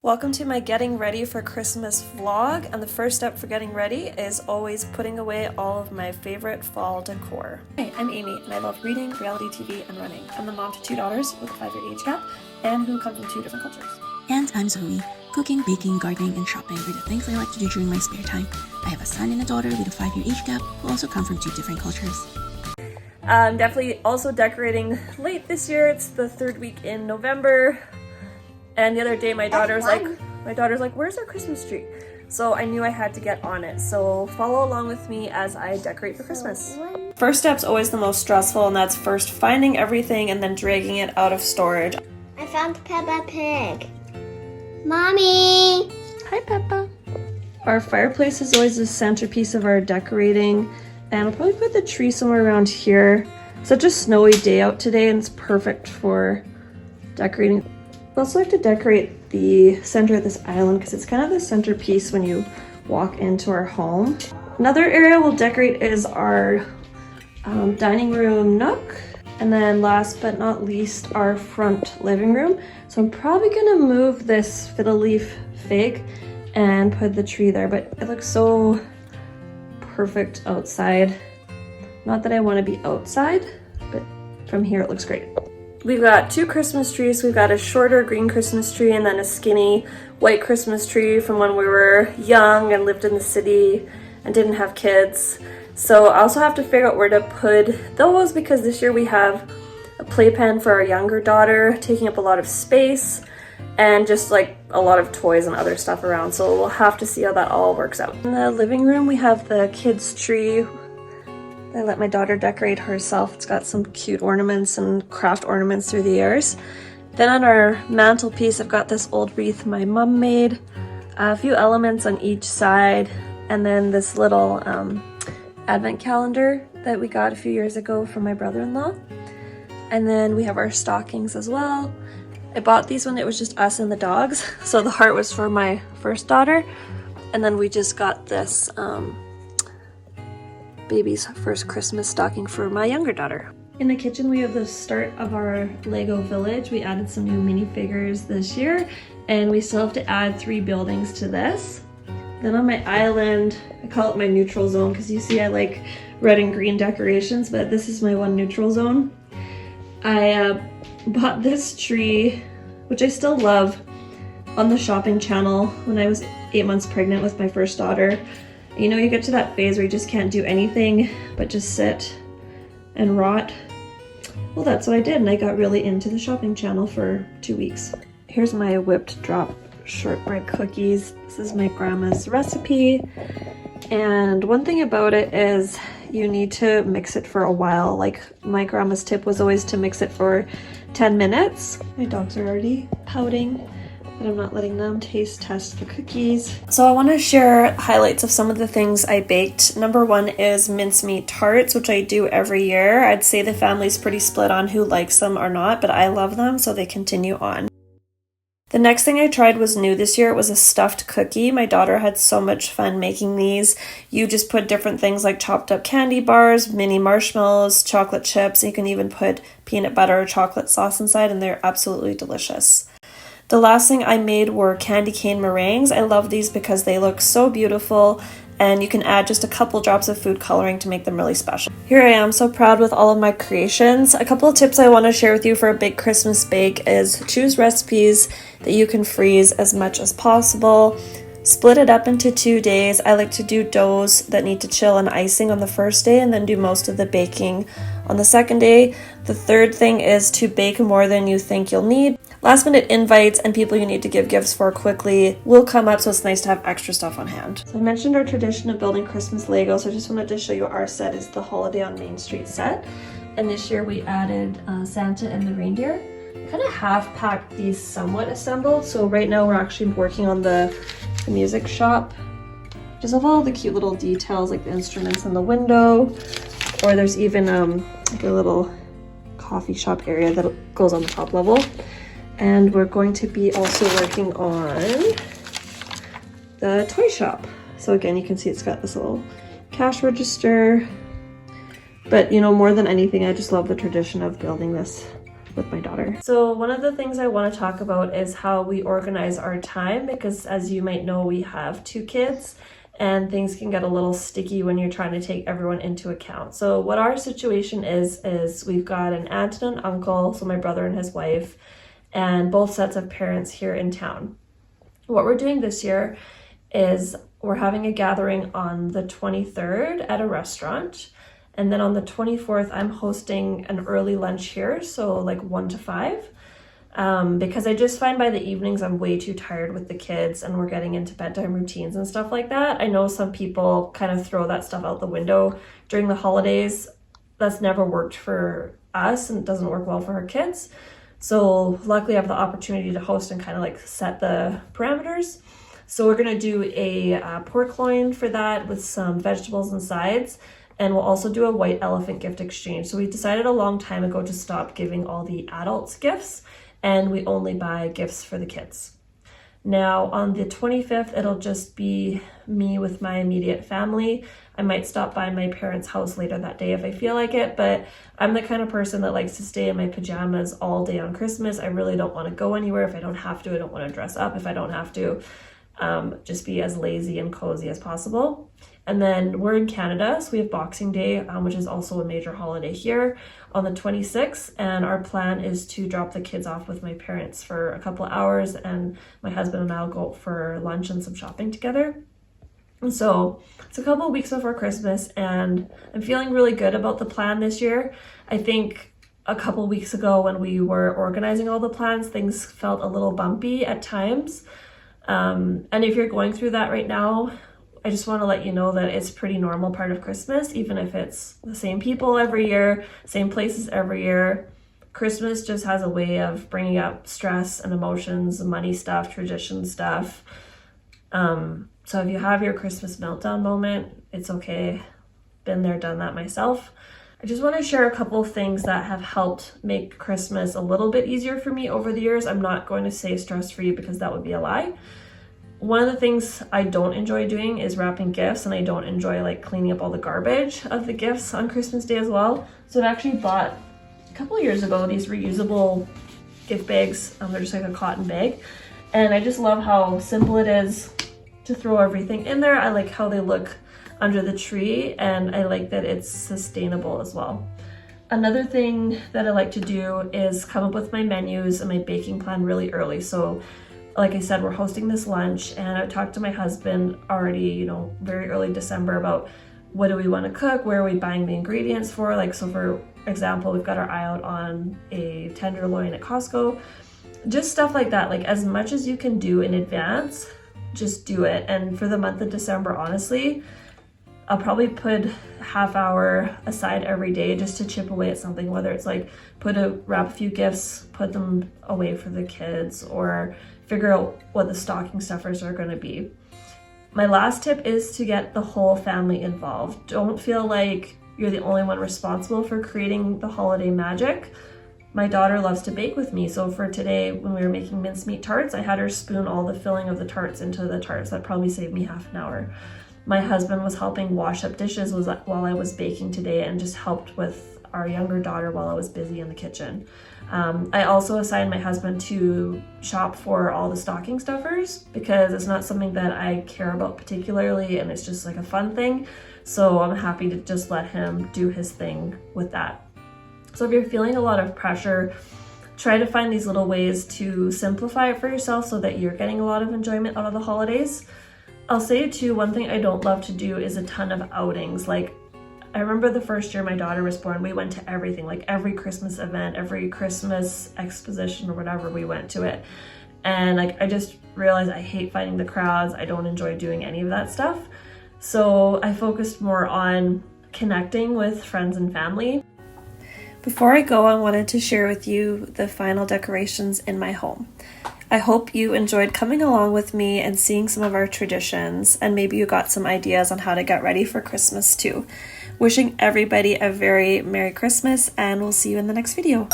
Welcome to my getting ready for Christmas vlog, and the first step for getting ready is always putting away all of my favorite fall decor. Hey, I'm Amy and I love reading, reality TV, and running. I'm the mom to 2 daughters with a 5-year age gap and who come from 2 different cultures. And I'm Zoe. Cooking, baking, gardening, and shopping are the things I like to do during my spare time. I have a son and a daughter with a 5-year age gap who also come from 2 different cultures. I'm definitely also decorating late this year. It's the 3rd week in November. And the other day my daughter's like, where's our Christmas tree? So I knew I had to get on it. So follow along with me as I decorate for Christmas. First step's always the most stressful, and that's first finding everything and then dragging it out of storage. I found Peppa Pig. Mommy! Hi, Peppa. Our fireplace is always the centerpiece of our decorating, and I'll probably put the tree somewhere around here. Such a snowy day out today, and it's perfect for decorating. I also like to decorate the center of this island because it's kind of the centerpiece when you walk into our home. Another area we'll decorate is our dining room nook, and then last but not least our front living room. So I'm probably gonna move this fiddle leaf fig and put the tree there, but it looks so perfect outside. Not that I want to be outside, but from here it looks great. We've got 2 Christmas trees. We've got a shorter green Christmas tree and then a skinny white Christmas tree from when we were young and lived in the city and didn't have kids. So I also have to figure out where to put those because this year we have a playpen for our younger daughter taking up a lot of space and just like a lot of toys and other stuff around. So we'll have to see how that all works out. In the living room we have the kids tree. I let my daughter decorate herself. It's got some cute ornaments and craft ornaments through the years. Then on our mantelpiece, I've got this old wreath my mom made, a few elements on each side, and then this little advent calendar that we got a few years ago from my brother-in-law. And then we have our stockings as well. I bought these when it was just us and the dogs, so the heart was for my first daughter. And then we just got this baby's first Christmas stocking for my younger daughter. In the kitchen we have the start of our Lego village. We added some new minifigures this year and we still have to add 3 buildings to this. Then on my island, I call it my neutral zone because you see I like red and green decorations, but this is my one neutral zone. I bought this tree, which I still love, on the shopping channel when I was 8 months pregnant with my first daughter. You know, you get to that phase where you just can't do anything but just sit and rot. Well, that's what I did, and I got really into the shopping channel for 2 weeks. Here's my whipped drop shortbread cookies. This is my grandma's recipe, and one thing about it is you need to mix it for a while. Like my grandma's tip was always to mix it for 10 minutes. My dogs are already pouting, but I'm not letting them taste test the cookies. So I want to share highlights of some of the things I baked. Number 1 is mincemeat tarts, which I do every year. I'd say the family's pretty split on who likes them or not, but I love them, so they continue on. The next thing I tried was new this year. It was a stuffed cookie. My daughter had so much fun making these. You just put different things like chopped up candy bars, mini marshmallows, chocolate chips. You can even put peanut butter or chocolate sauce inside, and they're absolutely delicious. The last thing I made were candy cane meringues. I love these because they look so beautiful and you can add just a couple drops of food coloring to make them really special. Here I am, so proud with all of my creations. A couple of tips I want to share with you for a big Christmas bake is choose recipes that you can freeze as much as possible. Split it up into 2 days. I like to do doughs that need to chill and icing on the first day and then do most of the baking on the second day. The third thing is to bake more than you think you'll need. Last minute invites and people you need to give gifts for quickly will come up, so it's nice to have extra stuff on hand. So I mentioned our tradition of building Christmas Legos, so I just wanted to show you our set is the Holiday on Main Street set. And this year we added Santa and the reindeer. Kind of half-packed these somewhat assembled, so right now we're actually working on the music shop. Just have all the cute little details like the instruments in the window, or there's even like a little coffee shop area that goes on the top level. And we're going to be also working on the toy shop. So again, you can see it's got this little cash register. But you know, more than anything, I just love the tradition of building this with my daughter. So one of the things I want to talk about is how we organize our time, because as you might know, we have 2 kids and things can get a little sticky when you're trying to take everyone into account. So what our situation is we've got an aunt and an uncle, so my brother and his wife, and both sets of parents here in town. What we're doing this year is we're having a gathering on the 23rd at a restaurant. And then on the 24th, I'm hosting an early lunch here, so like 1 to 5. Because I just find by the evenings I'm way too tired with the kids and we're getting into bedtime routines and stuff like that. I know some people kind of throw that stuff out the window during the holidays. That's never worked for us and it doesn't work well for our kids. So luckily I have the opportunity to host and kind of like set the parameters. So we're going to do a pork loin for that with some vegetables and sides. And we'll also do a white elephant gift exchange. So we decided a long time ago to stop giving all the adults gifts and we only buy gifts for the kids. Now on the 25th, it'll just be me with my immediate family. I might stop by my parents' house later that day if I feel like it, but I'm the kind of person that likes to stay in my pajamas all day on Christmas. I really don't want to go anywhere if I don't have to. I don't want to dress up if I don't have to. Just be as lazy and cozy as possible. And then we're in Canada, so we have Boxing Day, which is also a major holiday here, on the 26th. And our plan is to drop the kids off with my parents for a couple of hours, and my husband and I will go for lunch and some shopping together. And so it's a couple of weeks before Christmas, and I'm feeling really good about the plan this year. I think a couple of weeks ago when we were organizing all the plans, things felt a little bumpy at times. And if you're going through that right now, I just want to let you know that it's pretty normal part of Christmas, even if it's the same people every year, same places every year. Christmas just has a way of bringing up stress and emotions, money stuff, tradition stuff. So if you have your Christmas meltdown moment, it's okay. Been there, done that myself. I just want to share a couple of things that have helped make Christmas a little bit easier for me over the years. I'm not going to say stress-free because that would be a lie. One of the things I don't enjoy doing is wrapping gifts, and I don't enjoy like cleaning up all the garbage of the gifts on Christmas Day as well. So I've actually bought a couple of years ago these reusable gift bags. They're just like a cotton bag. And I just love how simple it is to throw everything in there. I like how they look under the tree, and I like that it's sustainable as well. Another thing that I like to do is come up with my menus and my baking plan really early. So like I said, we're hosting this lunch, and I talked to my husband already, very early December about what do we want to cook, where are we buying the ingredients for. Like, so for example, we've got our eye out on a tenderloin at Costco, just stuff like that. Like as much as you can do in advance, just do it. And for the month of December, honestly, I'll probably put half hour aside every day just to chip away at something, whether it's like wrap a few gifts, put them away for the kids, or figure out what the stocking stuffers are going to be. My last tip is to get the whole family involved. Don't feel like you're the only one responsible for creating the holiday magic. My daughter loves to bake with me, so for today when we were making mincemeat tarts, I had her spoon all the filling of the tarts into the tarts. That probably saved me half an hour. My husband was helping wash up dishes while I was baking today, and just helped with our younger daughter while I was busy in the kitchen. I also assigned my husband to shop for all the stocking stuffers because it's not something that I care about particularly, and it's just like a fun thing. So I'm happy to just let him do his thing with that. So if you're feeling a lot of pressure, try to find these little ways to simplify it for yourself so that you're getting a lot of enjoyment out of the holidays. I'll say too, one thing I don't love to do is a ton of outings. Like, I remember the first year my daughter was born, we went to everything, like every Christmas event, every Christmas exposition or whatever, we went to it. And like, I just realized I hate finding the crowds. I don't enjoy doing any of that stuff. So I focused more on connecting with friends and family. Before I go, I wanted to share with you the final decorations in my home. I hope you enjoyed coming along with me and seeing some of our traditions, and maybe you got some ideas on how to get ready for Christmas too. Wishing everybody a very Merry Christmas, and we'll see you in the next video.